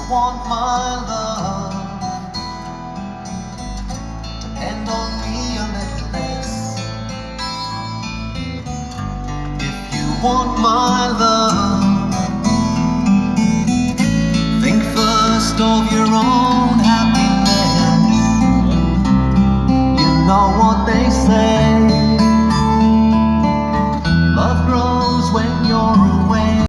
want my love, depend on me a little less. If you want my love, think first of your own